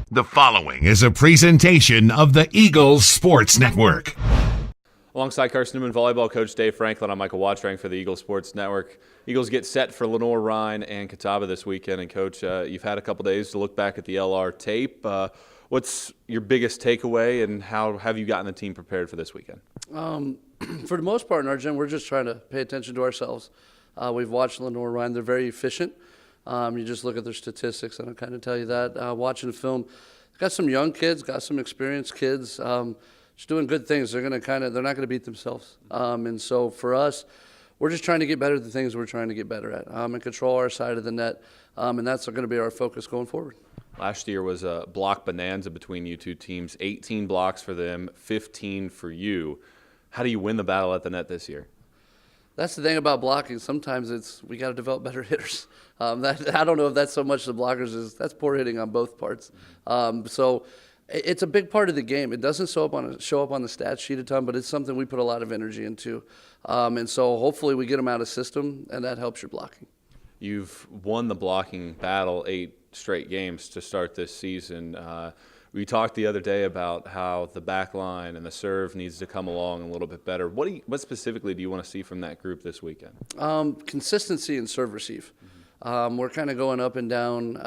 The following is a presentation of the Eagles Sports Network. Alongside Carson-Newman volleyball coach Dave Franklin, I'm Michael Watchring for the Eagles Sports Network. Eagles get set for Lenoir-Rhyne and Catawba this weekend. And, Coach, you've had a couple days to look back at the LR tape. What's your biggest takeaway, and how have you gotten the team prepared for this weekend? For the most part in our gym, we're just trying to pay attention to ourselves. We've watched Lenoir-Rhyne. They're very efficient. You just look at their statistics, and I'll kind of tell you that. Watching the film, got some young kids, got some experienced kids, just doing good things. They're not going to beat themselves. And so for us, we're just trying to get better at the things we're trying to get better at, and control our side of the net. And that's going to be our focus going forward. Last year was a block bonanza between you two teams, 18 blocks for them, 15 for you. How do you win the battle at the net this year? That's the thing about blocking. Sometimes we got to develop better hitters. I don't know if that's so much the blockers that's poor hitting on both parts. So it's a big part of the game. It doesn't show up on the stat sheet a ton, but it's something we put a lot of energy into. And so hopefully we get them out of system, and that helps your blocking. You've won the blocking battle 8 straight games to start this season. We talked the other day about how the back line and the serve needs to come along a little bit better. What specifically do you want to see from that group this weekend? Consistency in serve receive. We're kind of going up and down.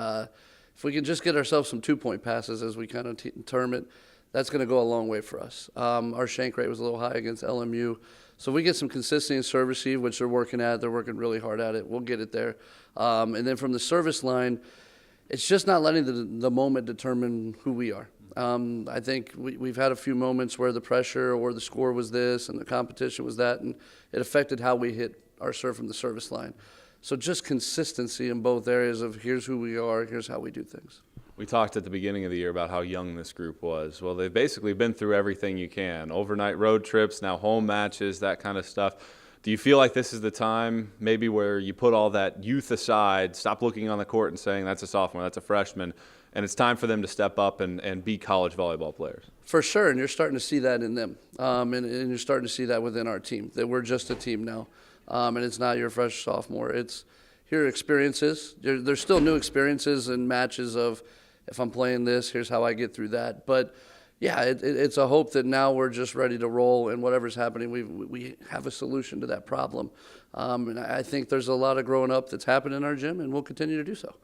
If we can just get ourselves some 2-point passes, as we kind of term it, that's going to go a long way for us. Our shank rate was a little high against LMU. So if we get some consistency in serve receive, which they're working at, they're working really hard at it, we'll get it there. And then from the service line, it's just not letting the moment determine who we are. I think we've had a few moments where the pressure or the score was this and the competition was that, and it affected how we hit our serve from the service line. So just consistency in both areas of here's who we are, here's how we do things. We talked at the beginning of the year about how young this group was. Well, they've basically been through everything you can. Overnight road trips, now home matches, that kind of stuff. Do you feel like this is the time maybe where you put all that youth aside, stop looking on the court and saying that's a sophomore, that's a freshman, and it's time for them to step up and be college volleyball players? For sure, and you're starting to see that in them. And you're starting to see that within our team, that we're just a team now. And it's not your fresh sophomore. It's here are experiences. There's still new experiences and matches of if I'm playing this, here's how I get through that. But yeah, it's a hope that now we're just ready to roll, and whatever's happening, we have a solution to that problem. And I think there's a lot of growing up that's happened in our gym, and we'll continue to do so.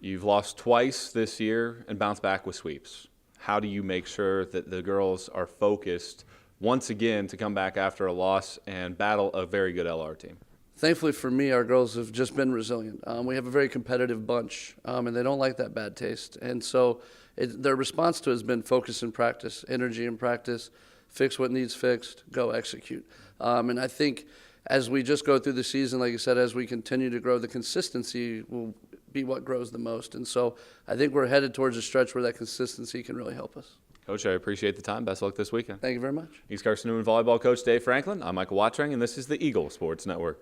You've lost twice this year and bounced back with sweeps. How do you make sure that the girls are focused once again to come back after a loss and battle a very good LR team? Thankfully for me, our girls have just been resilient. We have a very competitive bunch, and they don't like that bad taste. And so their response to it has been focus in practice, energy in practice, fix what needs fixed, go execute. And I think as we just go through the season, like you said, as we continue to grow, the consistency will be what grows the most. And so I think we're headed towards a stretch where that consistency can really help us. Coach, I appreciate the time. Best of luck this weekend. Thank you very much. He's Carson-Newman volleyball coach Dave Franklin. I'm Michael Watchring, and this is the Eagle Sports Network.